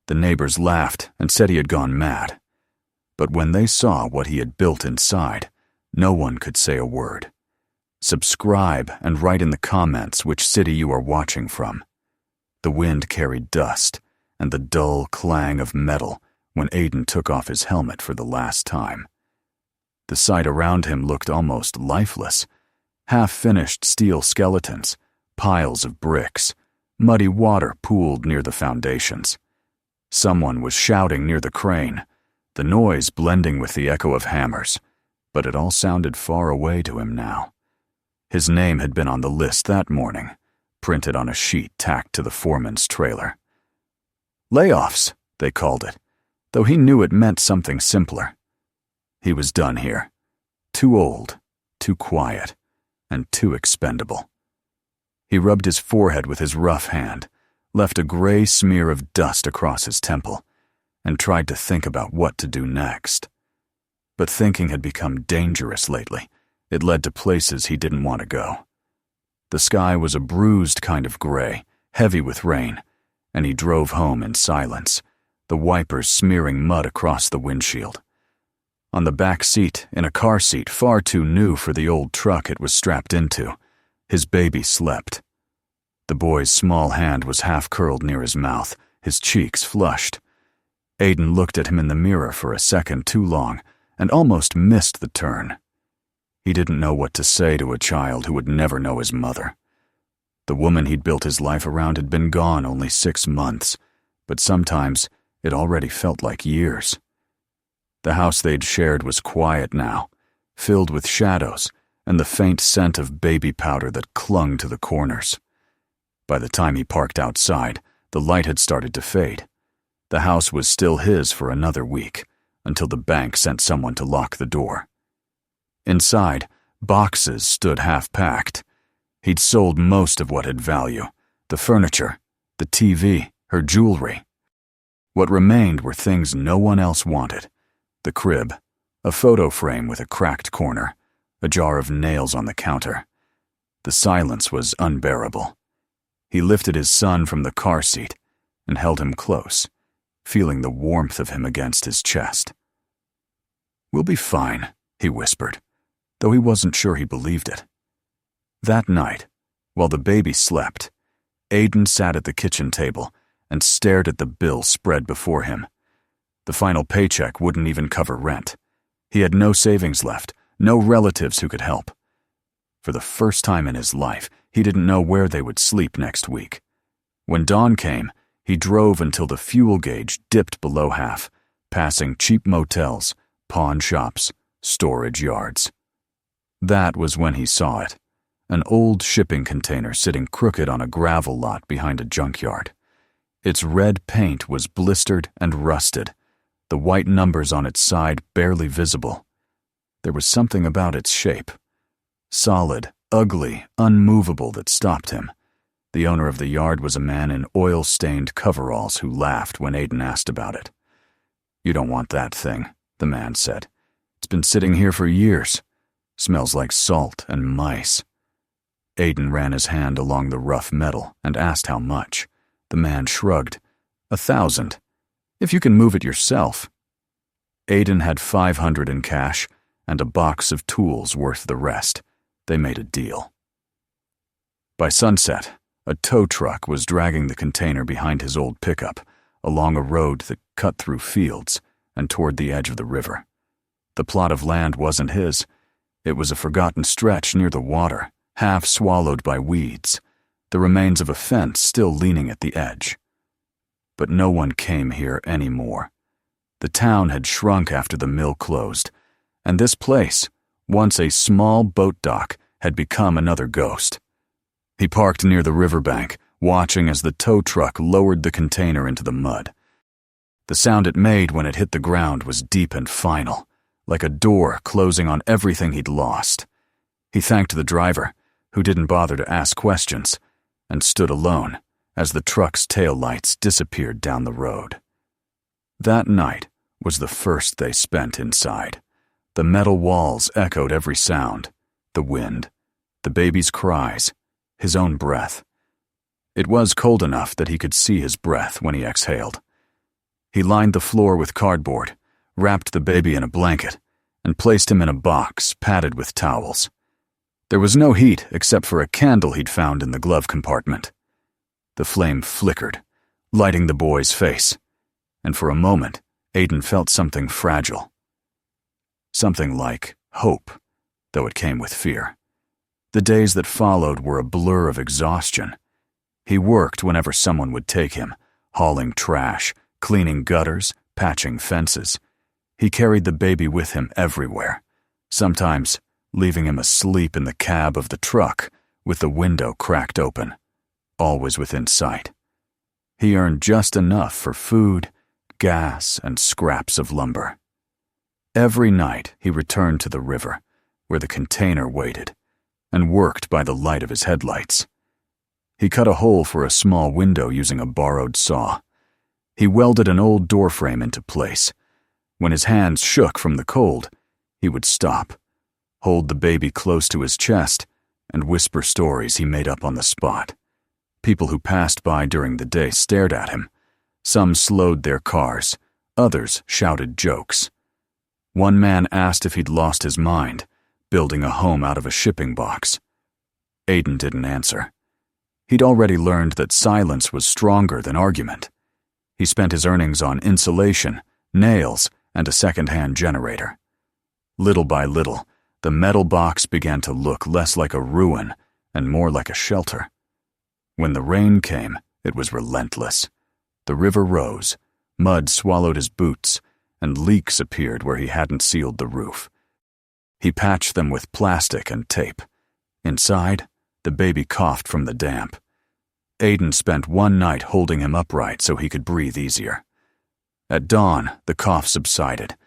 The neighbors laughed and said he had gone mad. But when they saw what he had built inside, no one could say a word. Subscribe and write in the comments which city you are watching from. The wind carried dust and the dull clang of metal when Aiden took off his helmet for the last time. The sight around him looked almost lifeless. Half-finished steel skeletons, piles of bricks, muddy water pooled near the foundations. Someone was shouting near the crane, the noise blending with the echo of hammers, but it all sounded far away to him now. His name had been on the list that morning, printed on a sheet tacked to the foreman's trailer. Layoffs, they called it, though he knew it meant something simpler. He was done here. Too old, too quiet, and too expendable. He rubbed his forehead with his rough hand, left a gray smear of dust across his temple, and tried to think about what to do next. But thinking had become dangerous lately. It led to places he didn't want to go. The sky was a bruised kind of gray, heavy with rain, and he drove home in silence, the wipers smearing mud across the windshield. On the back seat, in a car seat far too new for the old truck it was strapped into, his baby slept. The boy's small hand was half-curled near his mouth, his cheeks flushed. Aiden looked at him in the mirror for a second too long and almost missed the turn. He didn't know what to say to a child who would never know his mother. The woman he'd built his life around had been gone only 6 months, but sometimes it already felt like years. The house they'd shared was quiet now, filled with shadows and the faint scent of baby powder that clung to the corners. By the time he parked outside, the light had started to fade. The house was still his for another week, until the bank sent someone to lock the door. Inside, boxes stood half-packed. He'd sold most of what had value, the furniture, the TV, her jewelry. What remained were things no one else wanted: the crib, a photo frame with a cracked corner, a jar of nails on the counter. The silence was unbearable. He lifted his son from the car seat and held him close, feeling the warmth of him against his chest. "We'll be fine," he whispered, though he wasn't sure he believed it. That night, while the baby slept, Aiden sat at the kitchen table and stared at the bill spread before him. The final paycheck wouldn't even cover rent. He had no savings left, no relatives who could help. For the first time in his life, he didn't know where they would sleep next week. When dawn came, he drove until the fuel gauge dipped below half, passing cheap motels, pawn shops, storage yards. That was when he saw it, an old shipping container sitting crooked on a gravel lot behind a junkyard. Its red paint was blistered and rusted, the white numbers on its side barely visible. There was something about its shape, solid, ugly, unmovable, that stopped him. The owner of the yard was a man in oil-stained coveralls who laughed when Aiden asked about it. "You don't want that thing," the man said. "It's been sitting here for years. Smells like salt and mice." Aiden ran his hand along the rough metal and asked how much. The man shrugged. "1,000. If you can move it yourself." Aiden had $500 in cash and a box of tools worth the rest. They made a deal. By sunset, a tow truck was dragging the container behind his old pickup along a road that cut through fields and toward the edge of the river. The plot of land wasn't his. It was a forgotten stretch near the water, half swallowed by weeds, the remains of a fence still leaning at the edge. But no one came here anymore. The town had shrunk after the mill closed, and this place, once a small boat dock, had become another ghost. He parked near the riverbank, watching as the tow truck lowered the container into the mud. The sound it made when it hit the ground was deep and final, like a door closing on everything he'd lost. He thanked the driver, who didn't bother to ask questions, and stood alone as the truck's taillights disappeared down the road. That night was the first they spent inside. The metal walls echoed every sound: the wind, the baby's cries, his own breath. It was cold enough that he could see his breath when he exhaled. He lined the floor with cardboard, wrapped the baby in a blanket, and placed him in a box padded with towels. There was no heat except for a candle he'd found in the glove compartment. The flame flickered, lighting the boy's face, and for a moment, Aiden felt something fragile. Something like hope, though it came with fear. The days that followed were a blur of exhaustion. He worked whenever someone would take him, hauling trash, cleaning gutters, patching fences. He carried the baby with him everywhere, sometimes leaving him asleep in the cab of the truck with the window cracked open, always within sight. He earned just enough for food, gas, and scraps of lumber. Every night he returned to the river, where the container waited, and worked by the light of his headlights. He cut a hole for a small window using a borrowed saw. He welded an old doorframe into place. When his hands shook from the cold, he would stop, hold the baby close to his chest, and whisper stories he made up on the spot. People who passed by during the day stared at him. Some slowed their cars, others shouted jokes. One man asked if he'd lost his mind, building a home out of a shipping box. Aiden didn't answer. He'd already learned that silence was stronger than argument. He spent his earnings on insulation, nails, and a second-hand generator. Little by little, the metal box began to look less like a ruin and more like a shelter. When the rain came, it was relentless. The river rose, mud swallowed his boots, and leaks appeared where he hadn't sealed the roof. He patched them with plastic and tape. Inside, the baby coughed from the damp. Aiden spent one night holding him upright so he could breathe easier. At dawn, the cough subsided,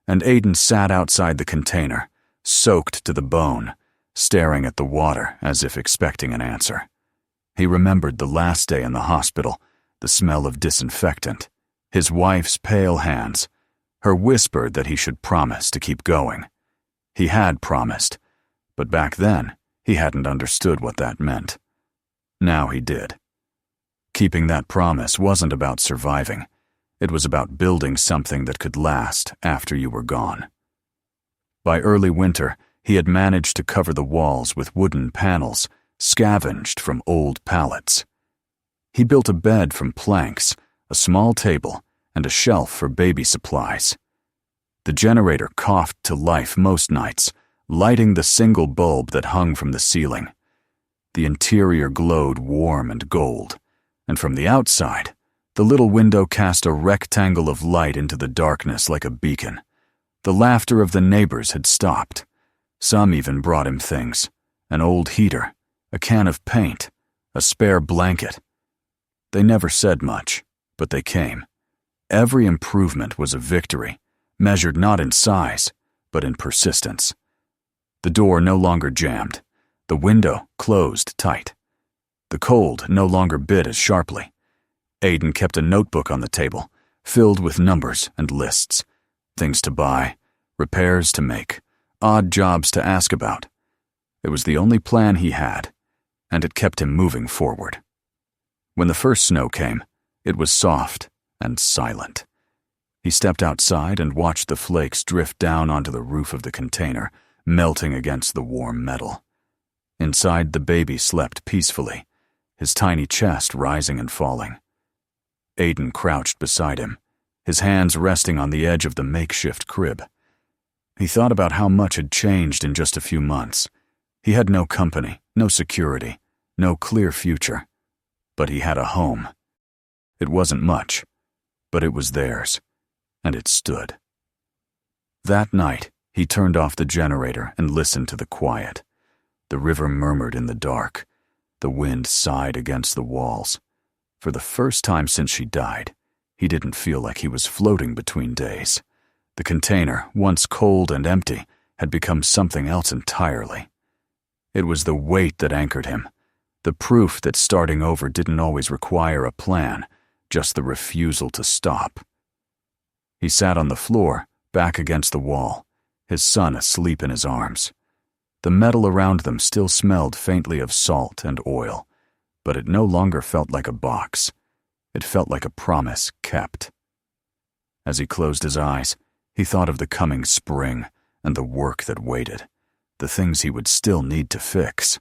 and Aiden sat outside the container, soaked to the bone, staring at the water as if expecting an answer. He remembered the last day in the hospital, the smell of disinfectant, his wife's pale hands, her whisper that he should promise to keep going. He had promised, but back then, he hadn't understood what that meant. Now he did. Keeping that promise wasn't about surviving. It was about building something that could last after you were gone. By early winter, he had managed to cover the walls with wooden panels, scavenged from old pallets. He built a bed from planks, a small table, and a shelf for baby supplies. The generator coughed to life most nights, lighting the single bulb that hung from the ceiling. The interior glowed warm and gold, and from the outside, the little window cast a rectangle of light into the darkness like a beacon. The laughter of the neighbors had stopped. Some even brought him things: an old heater, a can of paint, a spare blanket. They never said much, but they came. Every improvement was a victory, measured not in size, but in persistence. The door no longer jammed. The window closed tight. The cold no longer bit as sharply. Aiden kept a notebook on the table, filled with numbers and lists. Things to buy, repairs to make, odd jobs to ask about. It was the only plan he had, and it kept him moving forward. When the first snow came, it was soft and silent. He stepped outside and watched the flakes drift down onto the roof of the container, melting against the warm metal. Inside, the baby slept peacefully, his tiny chest rising and falling. Aiden crouched beside him, his hands resting on the edge of the makeshift crib. He thought about how much had changed in just a few months. He had no company, no security, no clear future. But he had a home. It wasn't much, but it was theirs, and it stood. That night, he turned off the generator and listened to the quiet. The river murmured in the dark. The wind sighed against the walls. For the first time since she died, he didn't feel like he was floating between days. The container, once cold and empty, had become something else entirely. It was the weight that anchored him, the proof that starting over didn't always require a plan, just the refusal to stop. He sat on the floor, back against the wall, his son asleep in his arms. The metal around them still smelled faintly of salt and oil, but it no longer felt like a box. It felt like a promise kept. As he closed his eyes, he thought of the coming spring and the work that waited, the things he would still need to fix.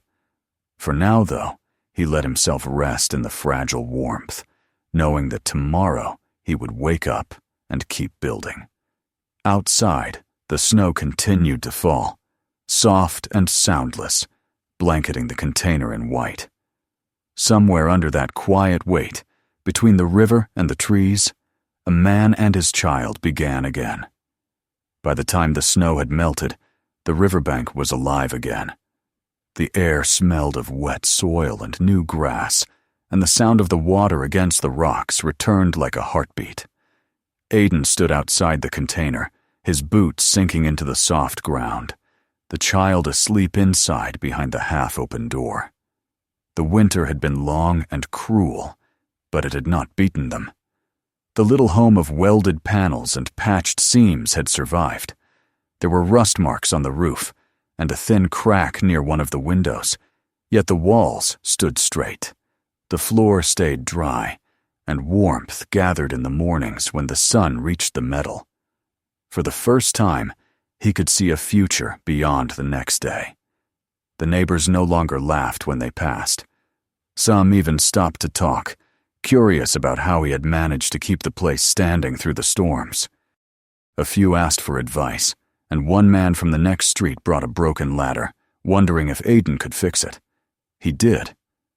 For now, though, he let himself rest in the fragile warmth, knowing that tomorrow he would wake up and keep building. Outside, the snow continued to fall, soft and soundless, blanketing the container in white. Somewhere under that quiet weight, between the river and the trees, a man and his child began again. By the time the snow had melted, the riverbank was alive again. The air smelled of wet soil and new grass, and the sound of the water against the rocks returned like a heartbeat. Aiden stood outside the container, his boots sinking into the soft ground, the child asleep inside behind the half-open door. The winter had been long and cruel, but it had not beaten them. The little home of welded panels and patched seams had survived. There were rust marks on the roof and a thin crack near one of the windows, yet the walls stood straight. The floor stayed dry, and warmth gathered in the mornings when the sun reached the metal. For the first time, he could see a future beyond the next day. The neighbors no longer laughed when they passed. Some even stopped to talk, curious about how he had managed to keep the place standing through the storms. A few asked for advice, and one man from the next street brought a broken ladder, wondering if Aiden could fix it. He did,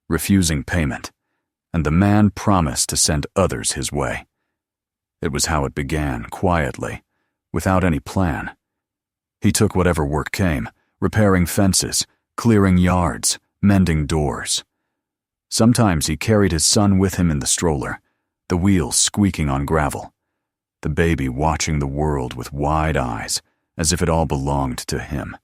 refusing payment, and the man promised to send others his way. It was how it began, quietly, without any plan. He took whatever work came, repairing fences, clearing yards, mending doors. Sometimes he carried his son with him in the stroller, the wheels squeaking on gravel, the baby watching the world with wide eyes, as if it all belonged to him.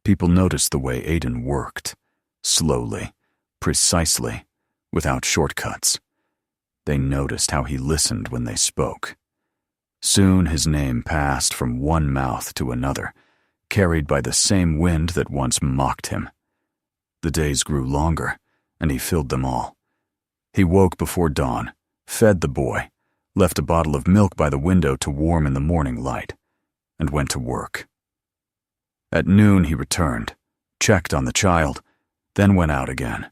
People noticed the way Aiden worked, slowly, precisely, without shortcuts. They noticed how he listened when they spoke. Soon his name passed from one mouth to another, carried by the same wind that once mocked him. The days grew longer, and he filled them all. He woke before dawn, fed the boy, left a bottle of milk by the window to warm in the morning light, and went to work. At noon he returned, checked on the child, then went out again.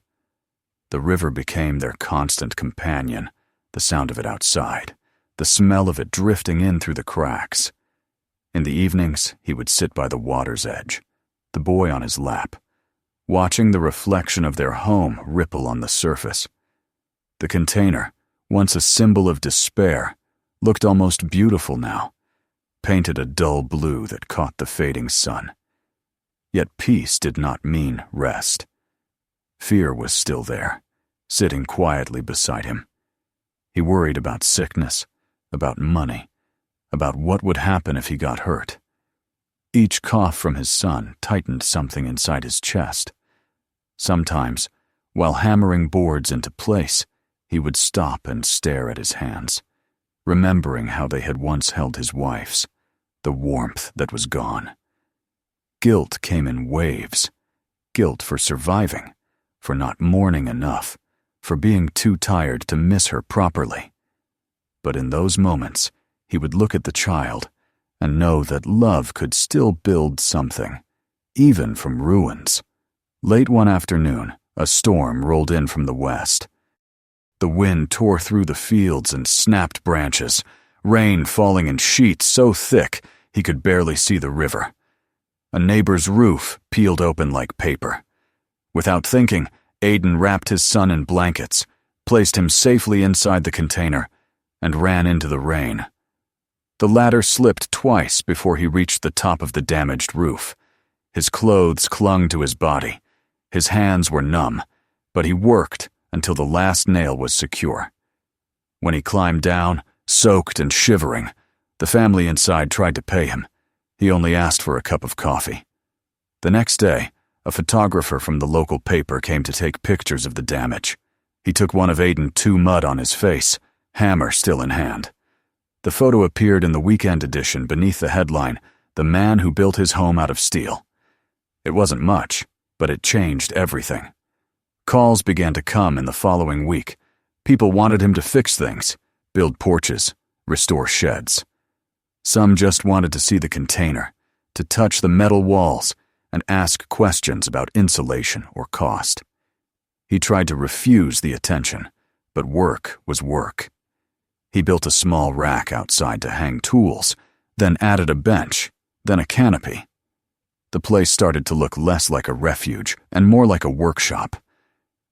The river became their constant companion, the sound of it outside, the smell of it drifting in through the cracks. In the evenings, he would sit by the water's edge, the boy on his lap, watching the reflection of their home ripple on the surface. The container, once a symbol of despair, looked almost beautiful now, painted a dull blue that caught the fading sun. Yet peace did not mean rest. Fear was still there, sitting quietly beside him. He worried about sickness, about money, about what would happen if he got hurt. Each cough from his son tightened something inside his chest. Sometimes, while hammering boards into place, he would stop and stare at his hands, remembering how they had once held his wife's, the warmth that was gone. Guilt came in waves. Guilt for surviving, for not mourning enough, for being too tired to miss her properly. But in those moments, he would look at the child and know that love could still build something, even from ruins. Late one afternoon, a storm rolled in from the west. The wind tore through the fields and snapped branches, rain falling in sheets so thick he could barely see the river. A neighbor's roof peeled open like paper. Without thinking, Aiden wrapped his son in blankets, placed him safely inside the container, and ran into the rain. The ladder slipped twice before he reached the top of the damaged roof. His clothes clung to his body. His hands were numb, but he worked until the last nail was secure. When he climbed down, soaked and shivering, the family inside tried to pay him. He only asked for a cup of coffee. The next day, a photographer from the local paper came to take pictures of the damage. He took one of Aiden 2 mud on his face, hammer still in hand. The photo appeared in the weekend edition beneath the headline, "The Man Who Built His Home Out of Steel." It wasn't much, but it changed everything. Calls began to come in the following week. People wanted him to fix things, build porches, restore sheds. Some just wanted to see the container, to touch the metal walls, and ask questions about insulation or cost. He tried to refuse the attention, but work was work. He built a small rack outside to hang tools, then added a bench, then a canopy. The place started to look less like a refuge and more like a workshop.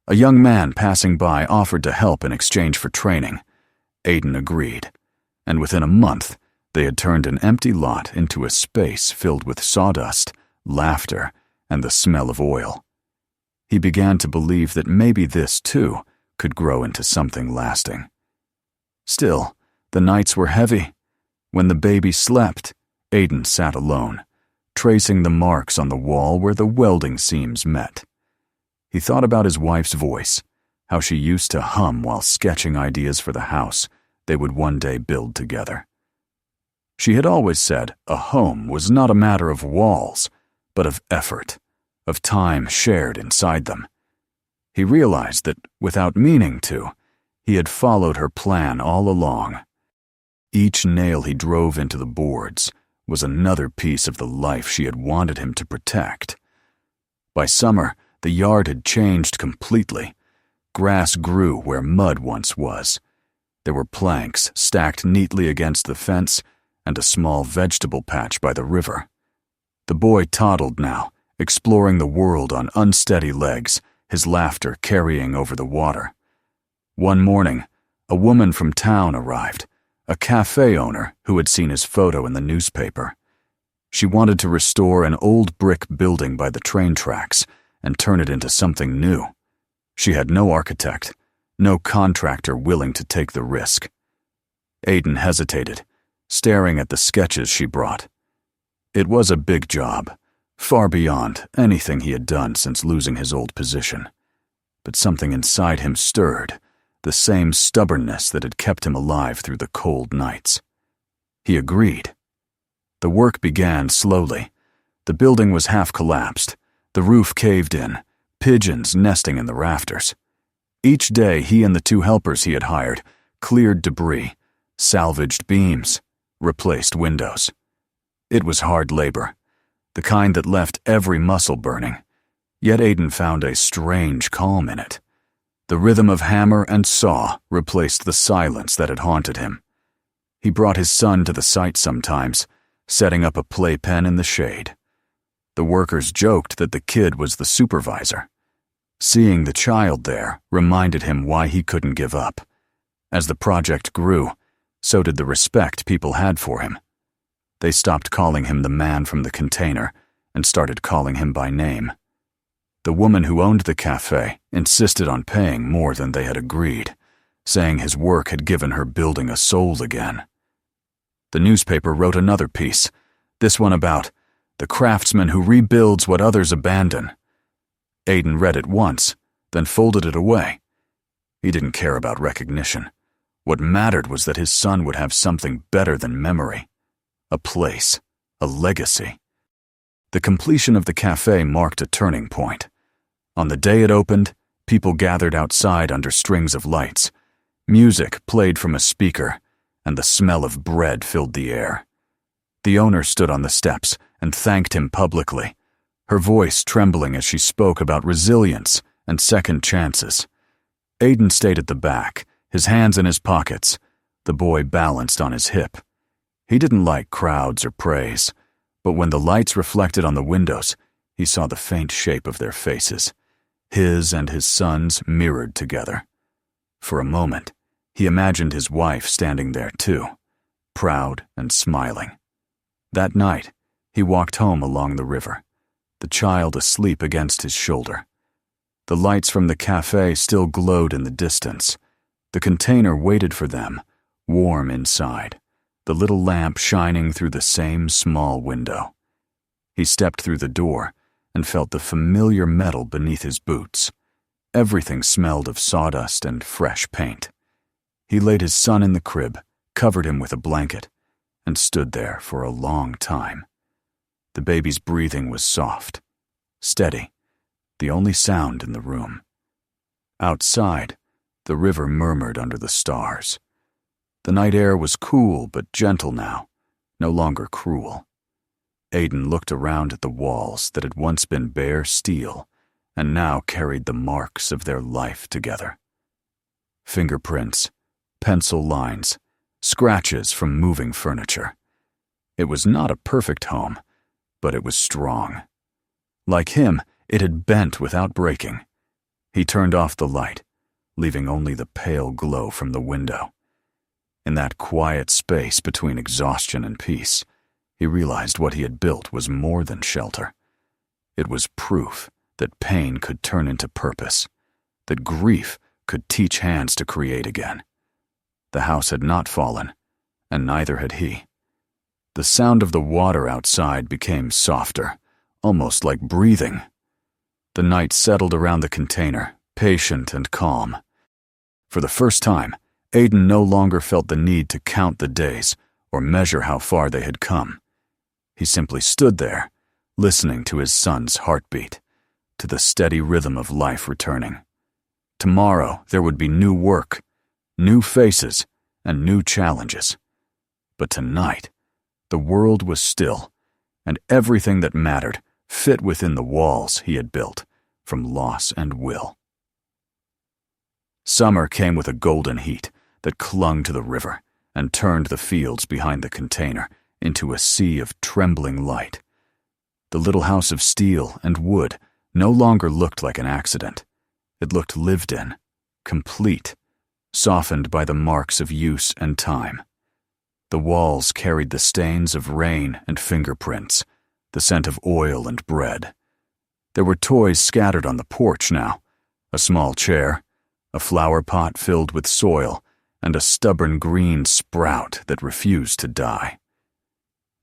A young man passing by offered to help in exchange for training. Aiden agreed, and within a month, they had turned an empty lot into a space filled with sawdust, laughter, and the smell of oil. He began to believe that maybe this, too, could grow into something lasting. Still, the nights were heavy. When the baby slept, Aiden sat alone, tracing the marks on the wall where the welding seams met. He thought about his wife's voice, how she used to hum while sketching ideas for the house they would one day build together. She had always said a home was not a matter of walls, but of effort, of time shared inside them. He realized that, without meaning to, he had followed her plan all along. Each nail he drove into the boards was another piece of the life she had wanted him to protect. By summer, the yard had changed completely. Grass grew where mud once was. There were planks stacked neatly against the fence and a small vegetable patch by the river. The boy toddled now, exploring the world on unsteady legs, his laughter carrying over the water. One morning, a woman from town arrived, a cafe owner who had seen his photo in the newspaper. She wanted to restore an old brick building by the train tracks and turn it into something new. She had no architect, no contractor willing to take the risk. Aiden hesitated, staring at the sketches she brought. It was a big job, far beyond anything he had done since losing his old position. But something inside him stirred, the same stubbornness that had kept him alive through the cold nights. He agreed. The work began slowly. The building was half collapsed, the roof caved in, pigeons nesting in the rafters. Each day he and the 2 helpers he had hired cleared debris, salvaged beams, replaced windows. It was hard labor, the kind that left every muscle burning, yet Aiden found a strange calm in it. The rhythm of hammer and saw replaced the silence that had haunted him. He brought his son to the site sometimes, setting up a playpen in the shade. The workers joked that the kid was the supervisor. Seeing the child there reminded him why he couldn't give up. As the project grew, so did the respect people had for him. They stopped calling him the man from the container and started calling him by name. The woman who owned the cafe insisted on paying more than they had agreed, saying his work had given her building a soul again. The newspaper wrote another piece, this one about the craftsman who rebuilds what others abandon. Aiden read it once, then folded it away. He didn't care about recognition. What mattered was that his son would have something better than memory. A place, a legacy. The completion of the cafe marked a turning point. On the day it opened, people gathered outside under strings of lights. Music played from a speaker, and the smell of bread filled the air. The owner stood on the steps and thanked him publicly, her voice trembling as she spoke about resilience and second chances. Aiden stayed at the back, his hands in his pockets, the boy balanced on his hip. He didn't like crowds or praise, but when the lights reflected on the windows, he saw the faint shape of their faces, his and his son's mirrored together. For a moment, he imagined his wife standing there too, proud and smiling. That night, he walked home along the river, the child asleep against his shoulder. The lights from the cafe still glowed in the distance. The container waited for them, warm inside, the little lamp shining through the same small window. He stepped through the door and felt the familiar metal beneath his boots. Everything smelled of sawdust and fresh paint. He laid his son in the crib, covered him with a blanket, and stood there for a long time. The baby's breathing was soft, steady, the only sound in the room. Outside, the river murmured under the stars. The night air was cool but gentle now, no longer cruel. Aiden looked around at the walls that had once been bare steel and now carried the marks of their life together. Fingerprints, pencil lines, scratches from moving furniture. It was not a perfect home, but it was strong. Like him, it had bent without breaking. He turned off the light, leaving only the pale glow from the window. In that quiet space between exhaustion and peace, he realized what he had built was more than shelter. It was proof that pain could turn into purpose, that grief could teach hands to create again. The house had not fallen, and neither had he. The sound of the water outside became softer, almost like breathing. The night settled around the container, patient and calm. For the first time, Aiden no longer felt the need to count the days or measure how far they had come. He simply stood there, listening to his son's heartbeat, to the steady rhythm of life returning. Tomorrow there would be new work, new faces, and new challenges. But tonight, the world was still, and everything that mattered fit within the walls he had built from loss and will. Summer came with a golden heat that clung to the river and turned the fields behind the container into a sea of trembling light. The little house of steel and wood no longer looked like an accident. It looked lived in, complete, softened by the marks of use and time. The walls carried the stains of rain and fingerprints, the scent of oil and bread. There were toys scattered on the porch now, a small chair, a flower pot filled with soil, and a stubborn green sprout that refused to die.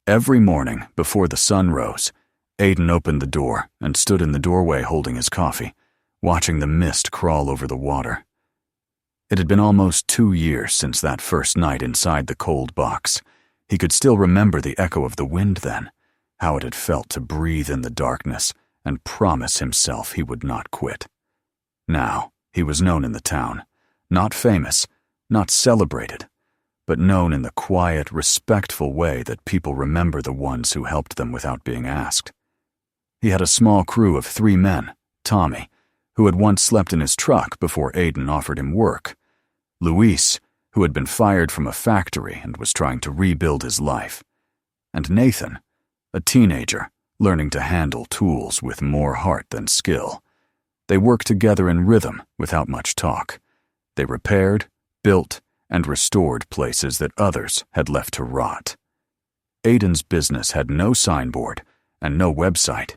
Every morning, before the sun rose, Aiden opened the door and stood in the doorway holding his coffee, watching the mist crawl over the water. It had been almost 2 years since that first night inside the cold box. He could still remember the echo of the wind then, how it had felt to breathe in the darkness and promise himself he would not quit. Now, he was known in the town, not famous, not celebrated, but known in the quiet, respectful way that people remember the ones who helped them without being asked. He had a small crew of 3 men, Tommy, who had once slept in his truck before Aiden offered him work, Luis, who had been fired from a factory and was trying to rebuild his life, and Nathan, a teenager learning to handle tools with more heart than skill. They worked together in rhythm without much talk. They repaired, built, and restored places that others had left to rot. Aiden's business had no signboard and no website,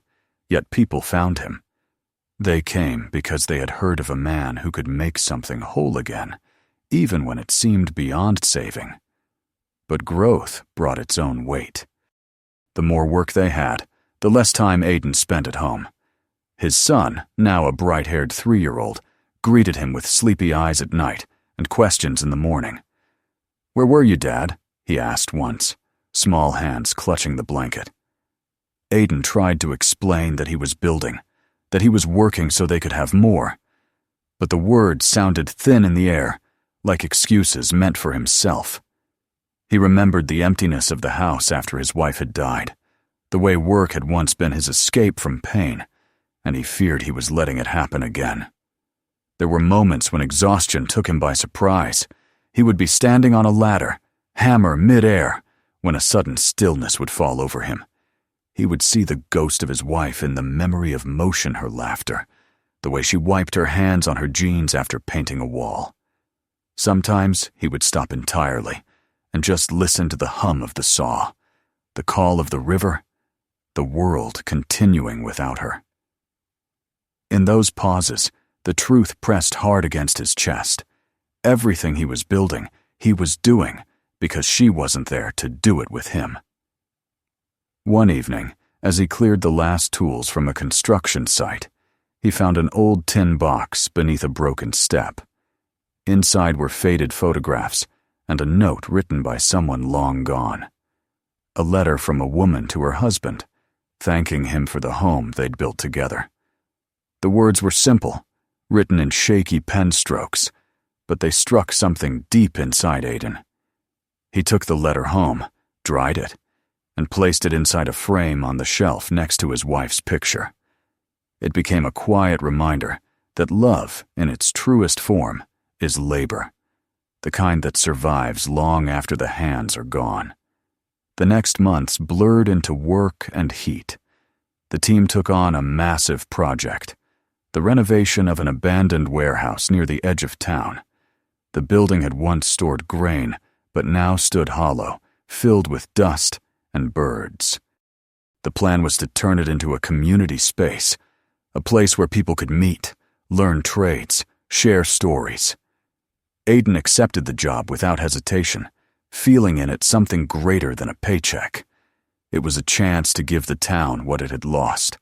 yet people found him. They came because they had heard of a man who could make something whole again, even when it seemed beyond saving. But growth brought its own weight. The more work they had, the less time Aiden spent at home. His son, now a bright-haired 3-year-old, greeted him with sleepy eyes at night and questions in the morning. "Where were you, Dad?" he asked once, small hands clutching the blanket. Aiden tried to explain that he was building, that he was working so they could have more. But the words sounded thin in the air, like excuses meant for himself. He remembered the emptiness of the house after his wife had died, the way work had once been his escape from pain, and he feared he was letting it happen again. There were moments when exhaustion took him by surprise. He would be standing on a ladder, hammer mid-air, when a sudden stillness would fall over him. He would see the ghost of his wife in the memory of motion, her laughter, the way she wiped her hands on her jeans after painting a wall. Sometimes he would stop entirely and just listen to the hum of the saw, the call of the river, the world continuing without her. In those pauses, the truth pressed hard against his chest. Everything he was building, he was doing because she wasn't there to do it with him. One evening, as he cleared the last tools from a construction site, he found an old tin box beneath a broken step. Inside were faded photographs and a note written by someone long gone. A letter from a woman to her husband, thanking him for the home they'd built together. The words were simple, written in shaky pen strokes, but they struck something deep inside Aiden. He took the letter home, dried it, and placed it inside a frame on the shelf next to his wife's picture. It became a quiet reminder that love, in its truest form, is labor, the kind that survives long after the hands are gone. The next months blurred into work and heat. The team took on a massive project, the renovation of an abandoned warehouse near the edge of town. The building had once stored grain, but now stood hollow, filled with dust and birds. The plan was to turn it into a community space, a place where people could meet, learn trades, share stories. Aiden accepted the job without hesitation, feeling in it something greater than a paycheck. It was a chance to give the town what it had lost,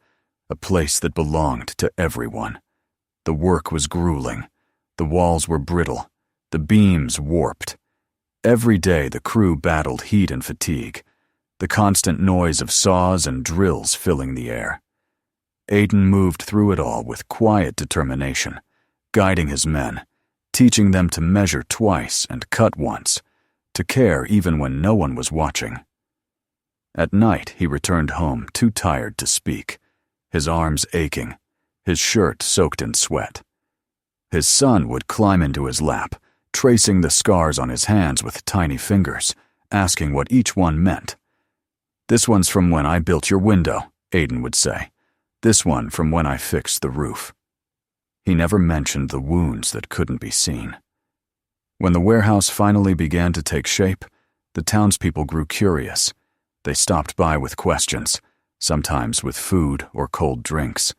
a place that belonged to everyone. The work was grueling. The walls were brittle, the beams warped. Every day the crew battled heat and fatigue, the constant noise of saws and drills filling the air. Aiden moved through it all with quiet determination, guiding his men, teaching them to measure twice and cut once, to care even when no one was watching. At night he returned home too tired to speak, his arms aching, his shirt soaked in sweat. His son would climb into his lap, tracing the scars on his hands with tiny fingers, asking what each one meant. "This one's from when I built your window," Aiden would say. "This one from when I fixed the roof." He never mentioned the wounds that couldn't be seen. When the warehouse finally began to take shape, the townspeople grew curious. They stopped by with questions, sometimes with food or cold drinks.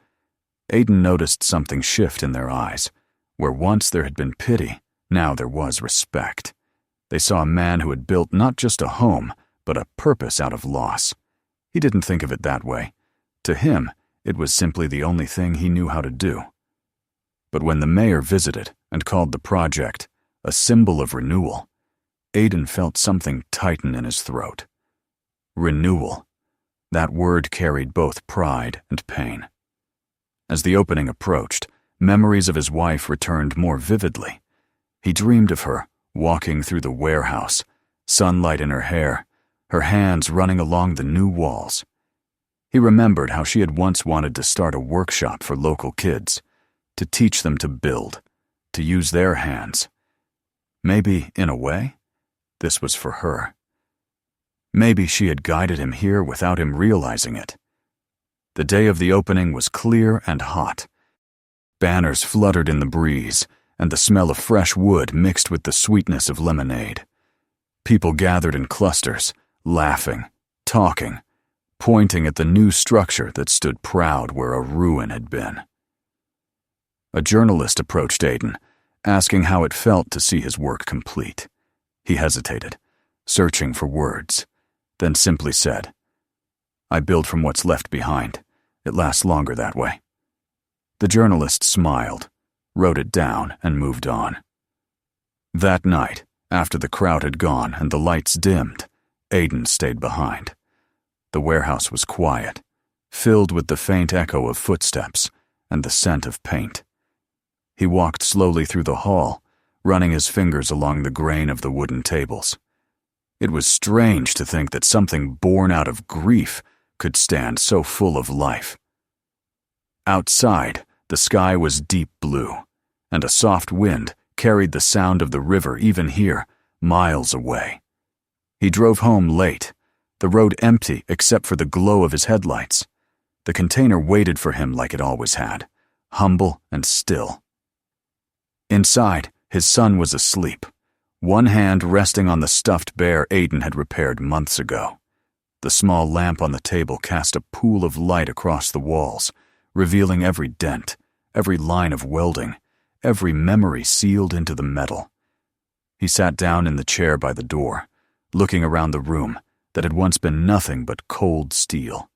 Aiden noticed something shift in their eyes. Where once there had been pity, now there was respect. They saw a man who had built not just a home, but a purpose out of loss. He didn't think of it that way. To him, it was simply the only thing he knew how to do. But when the mayor visited and called the project a symbol of renewal, Aiden felt something tighten in his throat. Renewal. That word carried both pride and pain. As the opening approached, memories of his wife returned more vividly. He dreamed of her, walking through the warehouse, sunlight in her hair, her hands running along the new walls. He remembered how she had once wanted to start a workshop for local kids, to teach them to build, to use their hands. Maybe, in a way, this was for her. Maybe she had guided him here without him realizing it. The day of the opening was clear and hot. Banners fluttered in the breeze, and the smell of fresh wood mixed with the sweetness of lemonade. People gathered in clusters, laughing, talking, pointing at the new structure that stood proud where a ruin had been. A journalist approached Aiden, asking how it felt to see his work complete. He hesitated, searching for words, then simply said, "I build from what's left behind. It lasts longer that way." The journalist smiled, wrote it down, and moved on. That night, after the crowd had gone and the lights dimmed, Aiden stayed behind. The warehouse was quiet, filled with the faint echo of footsteps and the scent of paint. He walked slowly through the hall, running his fingers along the grain of the wooden tables. It was strange to think that something born out of grief could stand so full of life. Outside, the sky was deep blue, and a soft wind carried the sound of the river even here, miles away. He drove home late, the road empty except for the glow of his headlights. The container waited for him like it always had, humble and still. Inside, his son was asleep, one hand resting on the stuffed bear Aiden had repaired months ago. The small lamp on the table cast a pool of light across the walls, revealing every dent, every line of welding, every memory sealed into the metal. He sat down in the chair by the door, looking around the room that had once been nothing but cold steel.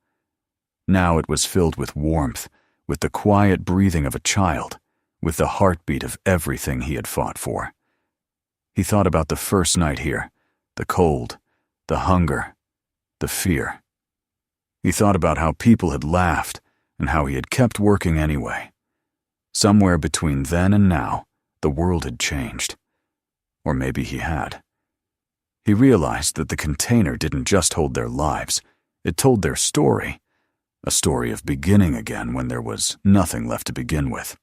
Now it was filled with warmth, with the quiet breathing of a child, with the heartbeat of everything he had fought for. He thought about the first night here, the cold, the hunger, the fear. He thought about how people had laughed and how he had kept working anyway. Somewhere between then and now, the world had changed. Or maybe he had. He realized that the container didn't just hold their lives, it told their story. A story of beginning again when there was nothing left to begin with.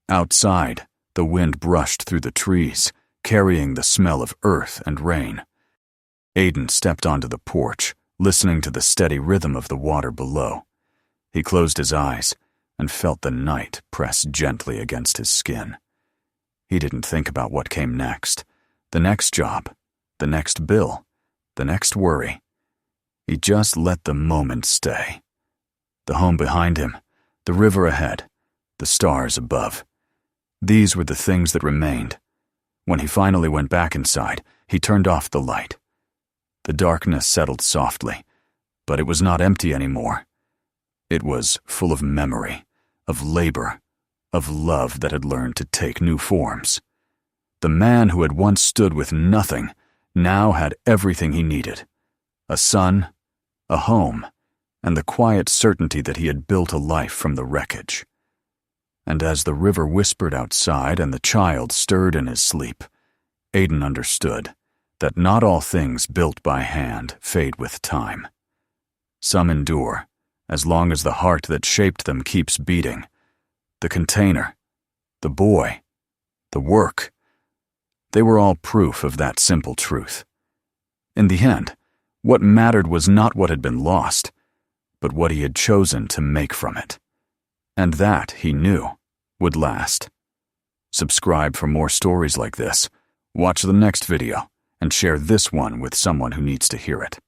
Outside, the wind brushed through the trees, carrying the smell of earth and rain. Aiden stepped onto the porch, listening to the steady rhythm of the water below. He closed his eyes and felt the night press gently against his skin. He didn't think about what came next, the next job, the next bill, the next worry. He just let the moment stay. The home behind him, the river ahead, the stars above. These were the things that remained. When he finally went back inside, he turned off the light. The darkness settled softly, but it was not empty anymore. It was full of memory, of labor, of love that had learned to take new forms. The man who had once stood with nothing now had everything he needed. A son, a home, and the quiet certainty that he had built a life from the wreckage. And as the river whispered outside and the child stirred in his sleep, Aiden understood that not all things built by hand fade with time. Some endure, as long as the heart that shaped them keeps beating. The container, the boy, the work, they were all proof of that simple truth. In the end, what mattered was not what had been lost, but what he had chosen to make from it. And that, he knew, would last. Subscribe for more stories like this, watch the next video, and share this one with someone who needs to hear it.